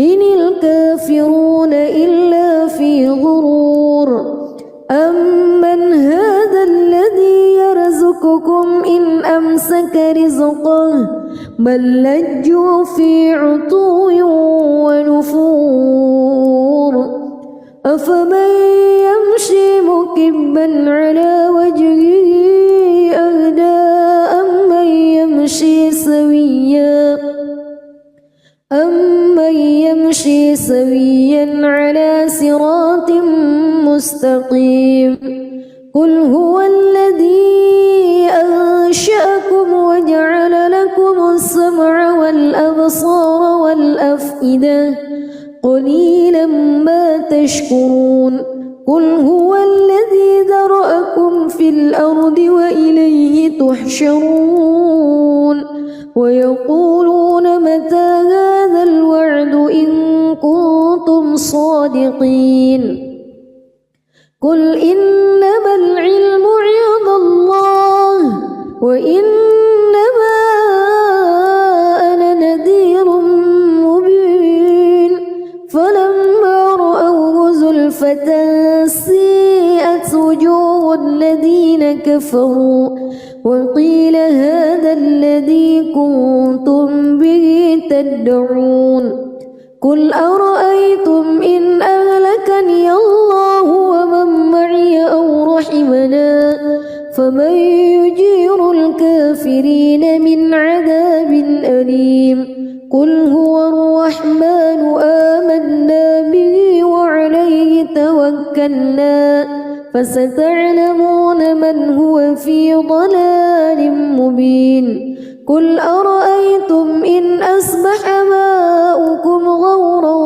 إن الكافرون إلا في غرور أمن هذا الذي يرزقكم إن أمسك رزقه بل لجوا في عتو ونفور أفمن يمشي مكبا على وجهه أهدى أمن يمشي سويا على صراط مستقيم قل هو الذي أنشأكم وجعل لكم السمع والأبصار والأفئدة قليلا ما تشكرون قل هو الذي ذرأكم في الأرض وإليه تحشرون ويقولون متى هذا الوعد إن كنتم صادقين قل إنما العلم عند الله وإنما أنا نذير مبين فلما رأوه زلفة سيئت وجوه الذين كفروا وقيل هذا الذي كنتم به تدعون قل أرأيتم إن أهلكني أهلكني الله ومن معي أو رحمنا فمن يجير الكافرين من عذاب أليم قل هو الرحمن آمنا به وعليه توكلنا فستعلمون من هو في ضلال مبين قل أرأيتم إن أصبح ماؤكم غورا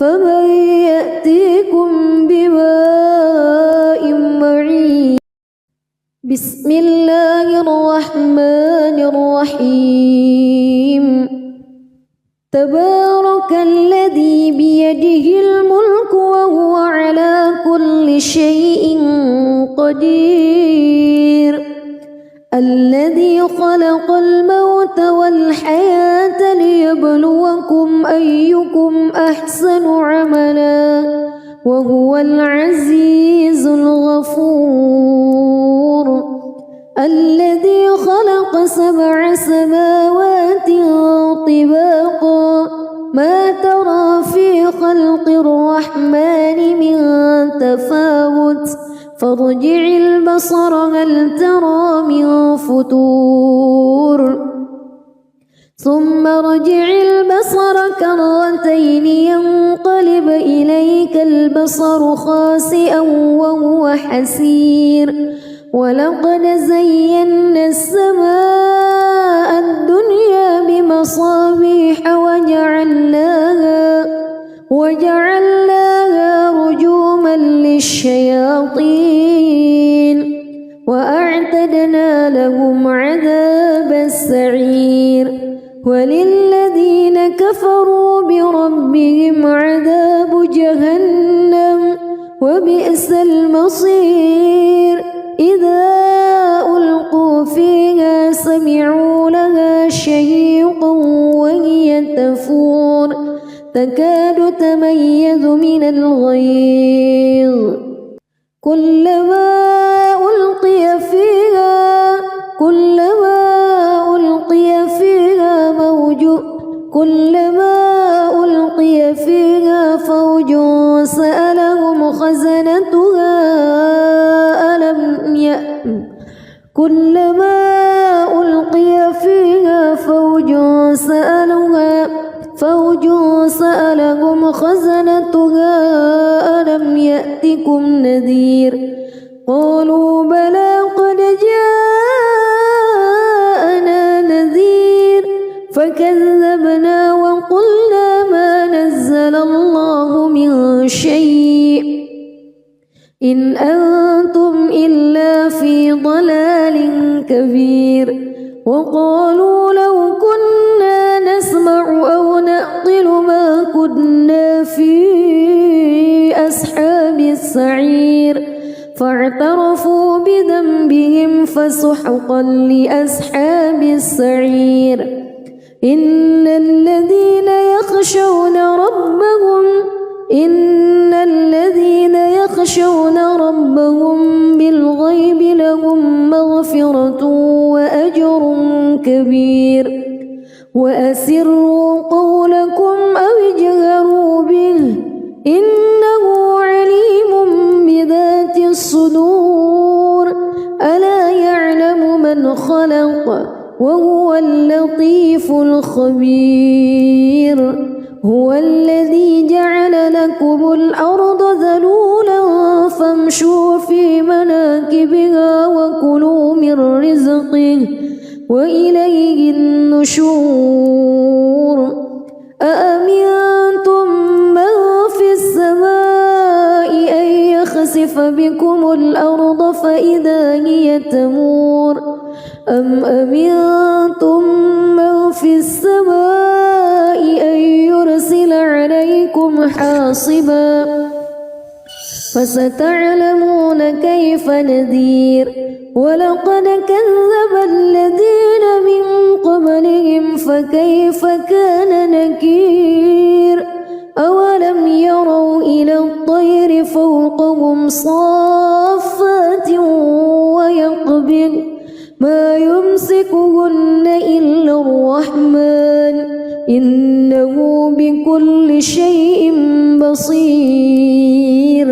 فمن يأتيكم بماء معين بسم الله الرحمن الرحيم تبارك الذي بيده الملك وهو على كل شيء قدير الذي خلق الموت والحياة ليبلوكم أيكم أحسن عملا وهو العزيز الغفور الذي خلق 7 سماوات طباقا ما ترى في خلق الرحمن من تفاوت فارجع البصر هل ترى من فتور ثم ارجع البصر كرتين ينقلب إليك البصر خاسئا وهو حسير ولقد زينا السماء الدنيا بمصابيح وجعلناها رجوما للشياطين وأعتدنا لهم عذاب السعير وللذين كفروا بربهم عذاب جهنم وبئس المصير إذا ألقوا فيها سمعوا لها شهيقا وهي تفور تكاد تميز من الغيظ كلما ألقي فيها فوج سألهم خزنتها ألم يأتكم نذير قالوا بلى قد جاءنا نذير فكذبنا وقلنا ما نزل الله من شيء إن أنتم إلا في ضلال كبير وقالوا لو كنا نسمع أو نعقل ما كنا في أصحاب السعير فاعترفوا بذنبهم فسحقا لأصحاب السعير إن الذين يخشون ربهم بالغيب لهم مغفرة وأجر كبير وأسروا قولكم أو اجهروا به إنه عليم بذات الصدور ألا يعلم من خلق وهو اللطيف الخبير هو الذي جعل لكم الأرض ذلولا فامشوا في مناكبها وكلوا من رزقه وإليه النشور أأمنتم من في السماء أن يخسف بكم الأرض فإذا هي تمور أم أمنتم من في السماء أن يرسل عليكم حاصبا فستعلمون كيف نذير ولقد كذب الذين من قبلهم فكيف كان نكير أولم يروا إلى الطير فوقهم صافات ويقبض ما يمسكهن إلا الرحمن إنه بكل شيء بصير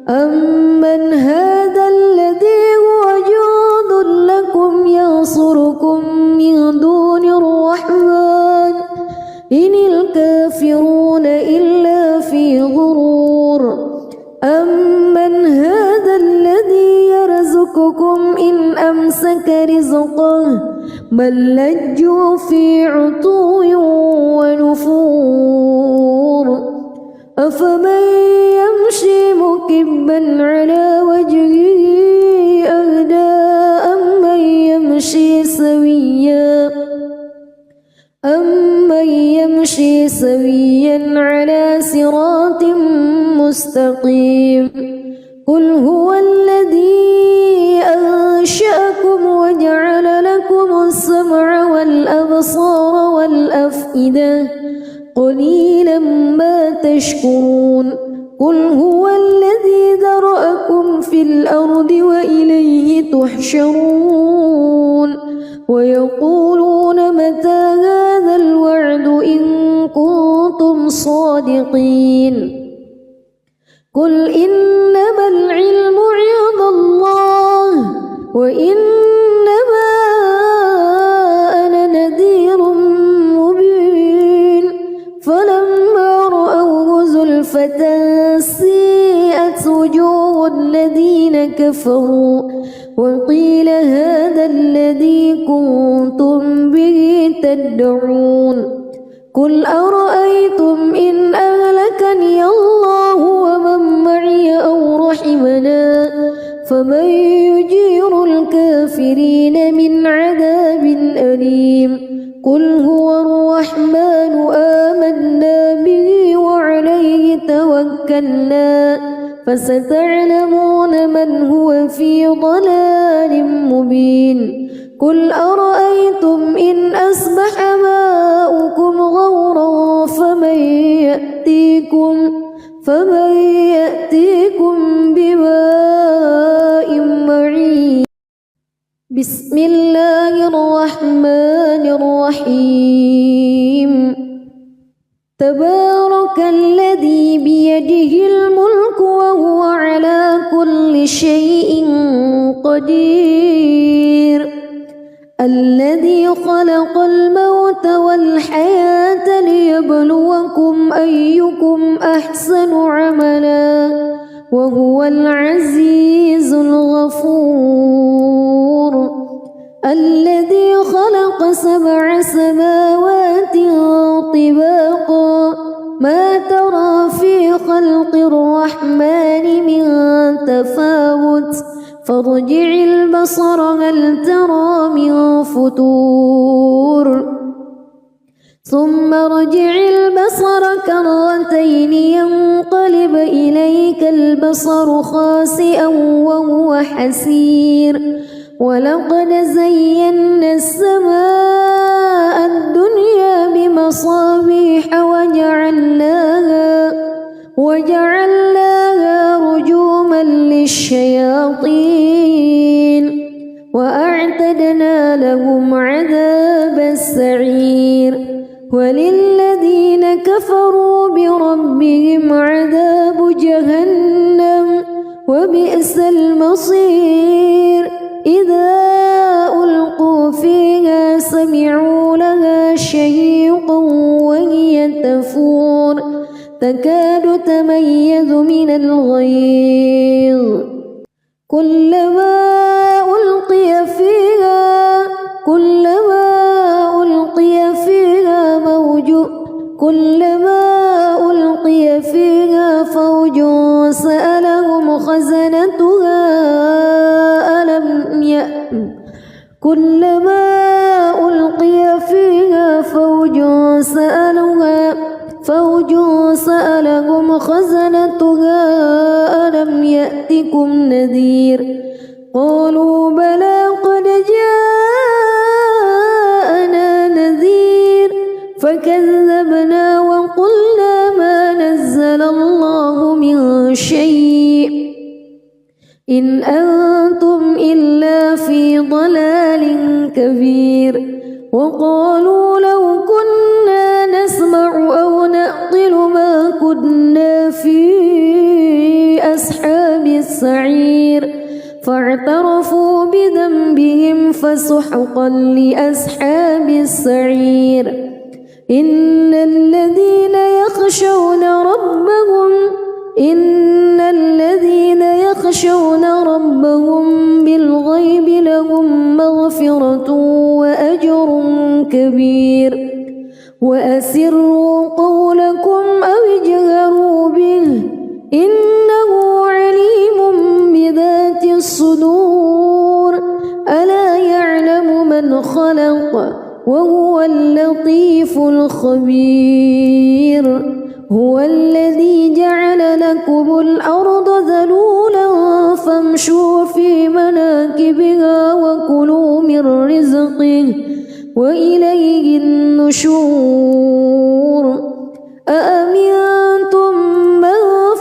أمن هذا الذي هو جند لكم ينصركم من دون الرحمن إن الكافرون إلا في غرور أمن هذا الذي يرزقكم إن أمسك رزقه بل لجوا في عتو ونفور أفمن يمشي مكبا على وجهه أهدى أمن يمشي سويا على صراط مستقيم قل هو الذي أنشأكم وجعل لكم السمع والأبصار والأفئدة قليلا ما تشكرون قل هو الذي ذرأكم في الأرض وإليه تحشرون ويقولون متى هذا الوعد إن كنتم صادقين قل إنما العلم عند الله وإنما أنا نذير مبين فلما رأوه زلفة سيئت وجوه الذين كفروا وقيل هذا الذي كنتم به تدعون قل أرأيتم إن أهلكني الله ومن معي أو رحمنا فمن يجير الكافرين من عذاب أليم قل هو الرحمن آمنا به وعليه توكلنا فستعلمون من هو في ضلال مبين قل أرأيتم إن أصبح ماؤكم غورا فمن يأتيكم بماء معين بسم الله الرحمن الرحيم تبارك الذي بيده الملك وهو على كل شيء قدير الذي خلق الموت والحياة ليبلوكم أيكم أحسن عملا وهو العزيز الغفور الذي خلق 7 سماوات طباقا ما ترى في خلق الرحمن من تفاوت فارجع البصر هل ترى من فتور ثم ارجع البصر كرتين ينقلب إليك البصر خاسئا وهو حسير ولقد زينا السماء الدنيا بمصابيح وجعلناها رجوما للشياطين وأعتدنا لهم عذاب السعير وللذين كفروا بربهم عذاب جهنم وبئس المصير إذا ألقوا فيها سمعوا لها شهيقا وهي تفور تكاد تميز من الغيظ كلما ألقي فيها فوج سألهم خزنتها ألم يأتكم نذير قالوا بلى قد جاءنا نذير فكذبنا وقلنا ما نزل الله من شيء إن أنتم إلا في ضلال كبير وقالوا لو كنا السعير فاعترفوا بذنبهم فسحقا لأصحاب السعير إن الذين يخشون ربهم بالغيب لهم مغفرة وأجر كبير وأسروا قولكم أو اجهروا به إنه عليم بذات الصدور ألا يعلم من خلق وهو اللطيف الخبير هو الذي جعل لكم الأرض ذلولا فامشوا في مناكبها وكلوا من رزقه وإليه النشور أأمنتم من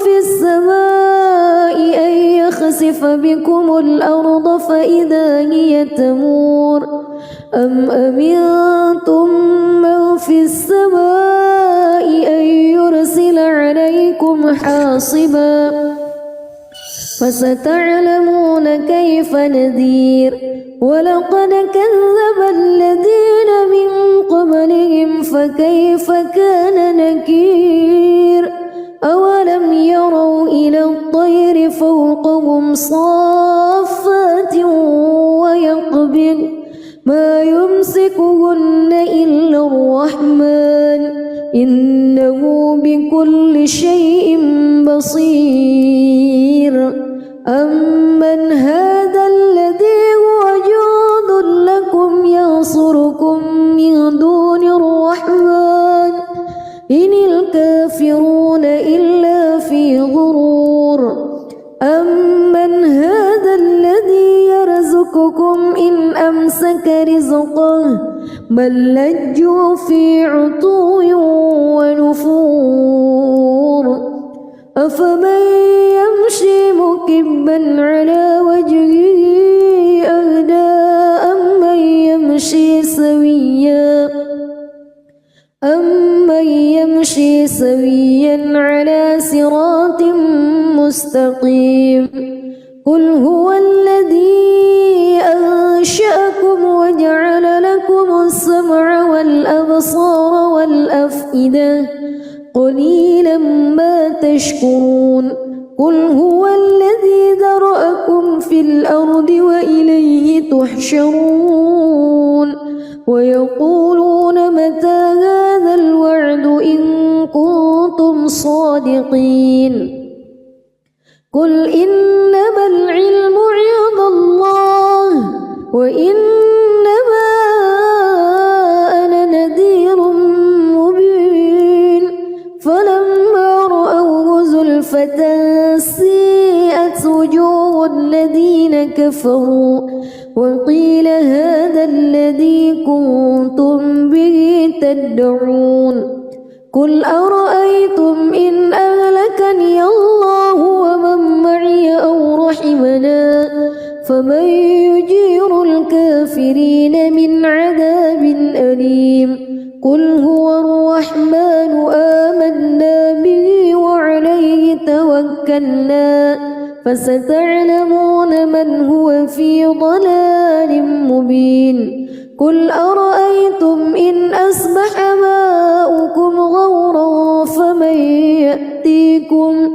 في السماء أن يخسف بكم الأرض فإذا هي تمور أم أمنتم من في السماء أن يرسل عليكم حاصبا فستعلمون كيف نذير ولقد كذب الذين من قبلهم فكيف كان نكير أولم يروا إلى الطير فوقهم صافات ويقبض ما يمسكهن إلا الرحمن إنه بكل شيء بصير أمن هذا الذي هو جند لكم ينصركم من دون الرحمن إن الكافرون إلا في غرور أمن هذا الذي يرزقكم إن أمسك رزقه بل لجوا في عتو ونفور أفمن يمشي مكبا على وجهه أهدى أمن يمشي سويا على صراط مستقيم قل هو الذي أنشأكم وجعل لكم السمع والأبصار والأفئدة قليلا ما تشكرون قل هو الذي ذرأكم في الأرض وإليه تحشرون ويقولون متى هذا الوعد إن كنتم صادقين قل إنما العلم عند الله وإنما أنا نذير مبين فلما رأوه زلفة سيئت وجوه الذين كفروا وقيل هذا الذي كنتم به تدعون قل أرأيتم إن أهلكني الله ومن معي أو رحمنا فمن يجير الكافرين من عذاب أليم قل هو الرحمن آمنا به وعليه توكلنا فستعلمون من هو في ضلال مبين قل أرأيتم إن أصبح ماؤكم غورا فمن يأتيكم